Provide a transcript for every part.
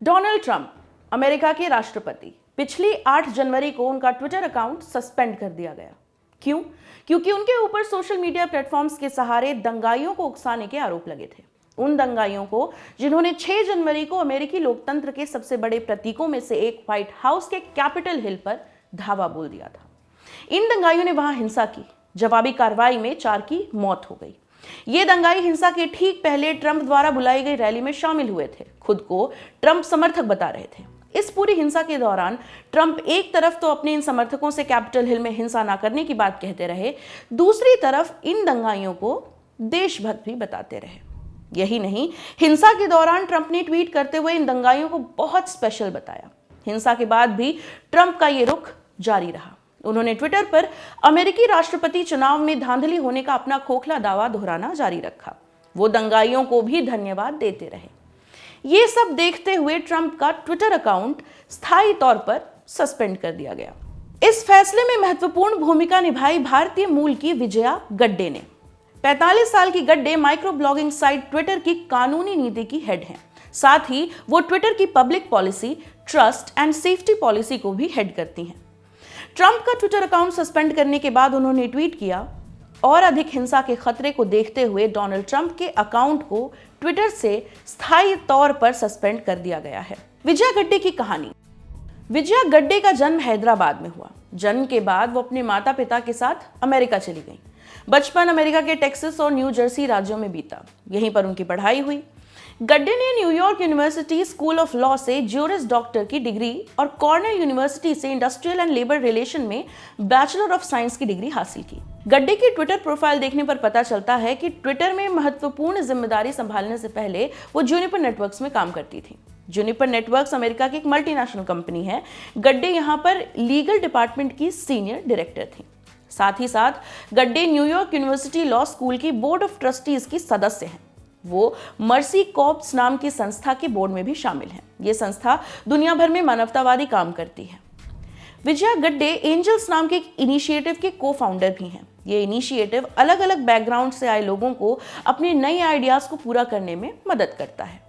Donald Trump, America के राष्ट्रपति, पिछली 8 जनवरी को उनका ट्विटर अकाउंट सस्पेंड कर दिया गया। क्यों? क्योंकि उनके ऊपर सोशल मीडिया प्लेटफॉर्म्स के सहारे दंगाइयों को उकसाने के आरोप लगे थे। उन दंगाइयों को जिन्होंने 6 जनवरी को अमेरिकी लोकतंत्र के सबसे बड़े प्रतीकों में से एक व्हाइट हाउस के कैपिटल हिल पर धावा बोल दिया था। इन दंगाइयों ने वहां हिंसा की। जवाबी कार्रवाई में 4 की मौत हो गई। ये दंगाई हिंसा के ठीक पहले ट्रंप द्वारा बुलाई गई रैली में शामिल हुए थे। खुद को ट्रंप समर्थक बता रहे थे। इस पूरी हिंसा के दौरान ट्रंप एक तरफ तो अपने इन समर्थकों से कैपिटल हिल में हिंसा ना करने की बात कहते रहे, दूसरी तरफ इन दंगाइयों को देशभक्त भी बताते रहे। यही नहीं, हिंसा के दौरान ट्रंप ने ट्वीट करते हुए इन दंगाइयों को बहुत स्पेशल बताया। हिंसा के बाद भी ट्रंप का ये रुख जारी रहा। उन्होंने ट्विटर पर अमेरिकी राष्ट्रपति चुनाव में धांधली होने का अपना खोखला दावा दोहराना जारी रखा। वो दंगाइयों को भी धन्यवाद देते रहे। ये सब देखते हुए ट्रंप का ट्विटर अकाउंट स्थायी तौर पर सस्पेंड कर दिया गया। इस फैसले में महत्वपूर्ण भूमिका निभाई भारतीय मूल की विजया गड्डे ने। 45 साल की गड्डे माइक्रो ब्लॉगिंग साइट ट्विटर की कानूनी नीति की हेड हैं। साथ ही वो ट्विटर की public policy, trust and safety policy को भी हेड करती हैं। ट्रंप का ट्विटर अकाउंट सस्पेंड करने के बाद उन्होंने ट्वीट किया, और अधिक हिंसा के खतरे को देखते हुए डोनाल्ड ट्रंप के अकाउंट को ट्विटर से स्थायी तौर पर सस्पेंड कर दिया गया है। विजया गड्डे की कहानी। विजया गड्डे का जन्म हैदराबाद में हुआ। जन्म के बाद वो अपने माता पिता के साथ अमेरिका चली गई। बचपन अमेरिका के टेक्सास और न्यू जर्सी राज्यों में बीता। यहीं पर उनकी पढ़ाई हुई। गड्डे ने New York university school of law से ज्यूरिस डॉक्टर की डिग्री और कॉर्नेल यूनिवर्सिटी से इंडस्ट्रियल एंड लेबर रिलेशन में बैचलर ऑफ साइंस की डिग्री हासिल की। गड्डे की ट्विटर प्रोफाइल देखने पर पता चलता है कि ट्विटर में महत्वपूर्ण जिम्मेदारी संभालने से पहले वो जूनिपर नेटवर्क्स में काम करती थी। जूनिपर नेटवर्क्स अमेरिका की एक मल्टीनेशनल कंपनी है। गड्डे यहाँ पर लीगल डिपार्टमेंट की सीनियर डायरेक्टर थी। साथ ही साथ गड्डे न्यूयॉर्क यूनिवर्सिटी लॉ स्कूल की बोर्ड ऑफ ट्रस्टीज की सदस्य हैं। वो मर्सी कॉर्प्स नाम की संस्था के बोर्ड में भी शामिल हैं। ये संस्था दुनिया भर में मानवतावादी काम करती है। विजया गड्डे एंजल्स नाम के एक इनिशिएटिव के को-फाउंडर भी हैं। ये इनिशिएटिव अलग अलग बैकग्राउंड से आए लोगों को अपने नए आइडियाज को पूरा करने में मदद करता है।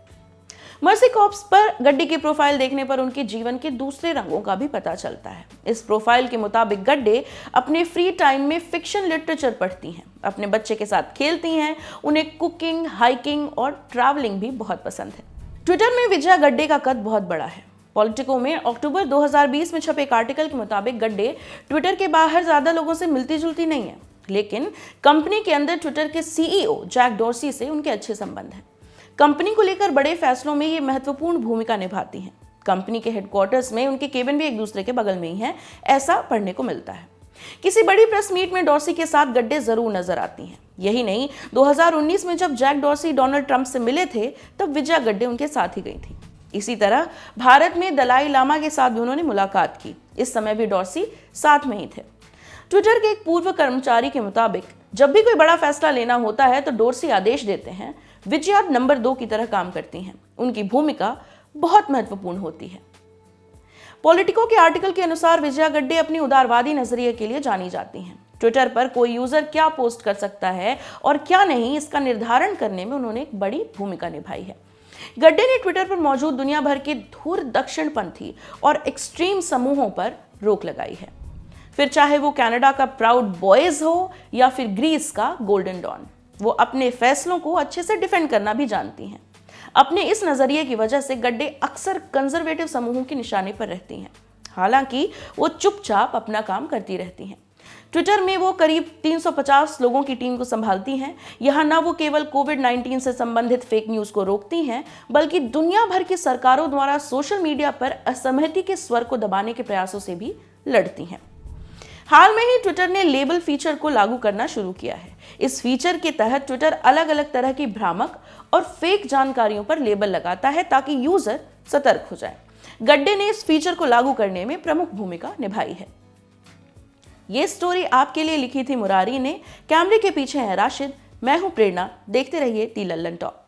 मर्सी कॉर्प्स पर गड्डे की प्रोफाइल देखने पर उनके जीवन के दूसरे रंगों का भी पता चलता है। इस प्रोफाइल के मुताबिक गड्डे अपने फ्री टाइम में फिक्शन लिटरेचर पढ़ती हैं, अपने बच्चे के साथ खेलती हैं, उन्हें कुकिंग, हाइकिंग और ट्रैवलिंग भी बहुत पसंद है। ट्विटर में विजया गड्डे का कद बहुत बड़ा है। पॉलिटिको में अक्टूबर 2020 में छपे एक आर्टिकल के मुताबिक गड्डे ट्विटर के बाहर ज्यादा लोगों से मिलती जुलती नहीं है, लेकिन कंपनी के अंदर ट्विटर के सीईओ जैक डॉर्सी से उनके अच्छे संबंध हैं। कंपनी को लेकर बड़े फैसलों में ये महत्वपूर्ण भूमिका निभाती हैं। कंपनी के हेडक्वार्टर्स में उनके केबिन भी एक दूसरे के बगल में ही हैं, ऐसा पढ़ने को मिलता है। किसी बड़ी प्रेस मीट में डॉर्सी के साथ गड्डे जरूर नजर आती हैं। यही नहीं, 2019 में जब जैक डॉर्सी डोनाल्ड ट्रंप से मिले थे, तब विजया गड्डे उनके साथ ही गई थी। इसी तरह भारत में दलाई लामा के साथ भी उन्होंने मुलाकात की। इस समय भी डॉर्सी साथ में ही थे। ट्विटर के एक पूर्व कर्मचारी के मुताबिक जब भी कोई बड़ा फैसला लेना होता है तो डॉर्सी आदेश देते हैं। विजया नंबर 2 की तरह काम करती हैं। उनकी भूमिका बहुत महत्वपूर्ण होती है। पॉलिटिको के आर्टिकल के अनुसार विजया गड्डे अपनी उदारवादी नजरिए के लिए जानी जाती हैं। ट्विटर पर कोई यूजर क्या पोस्ट कर सकता है और क्या नहीं, इसका निर्धारण करने में उन्होंने एक बड़ी भूमिका निभाई है। गड्डे ने ट्विटर पर मौजूद दुनिया भर के धुर दक्षिणपंथी और एक्सट्रीम समूहों पर रोक लगाई है। फिर चाहे वो कनाडा का प्राउड बॉयज हो या फिर ग्रीस का गोल्डन डॉन, वो अपने फैसलों को अच्छे से डिफेंड करना भी जानती हैं। अपने इस नजरिए की वजह से गड्डे अक्सर कंजर्वेटिव समूहों की निशाने पर रहती हैं। हालांकि वो चुपचाप अपना काम करती रहती हैं। ट्विटर में वो करीब 350 लोगों की टीम को संभालती हैं। यहाँ ना वो केवल कोविड-19 से संबंधित फेक न्यूज को रोकती हैं, बल्कि दुनिया भर की सरकारों द्वारा सोशल मीडिया पर असहमति के स्वर को दबाने के प्रयासों से भी लड़ती हैं। हाल में ही ट्विटर ने लेबल फीचर को लागू करना शुरू किया है। इस फीचर के तहत ट्विटर अलग अलग तरह की भ्रामक और फेक जानकारियों पर लेबल लगाता है ताकि यूजर सतर्क हो जाए। गड्डे ने इस फीचर को लागू करने में प्रमुख भूमिका निभाई है। ये स्टोरी आपके लिए लिखी थी मुरारी ने। कैमरे के पीछे है राशिद। मैं हूं प्रेरणा। देखते रहिए ती लल्लन टॉक।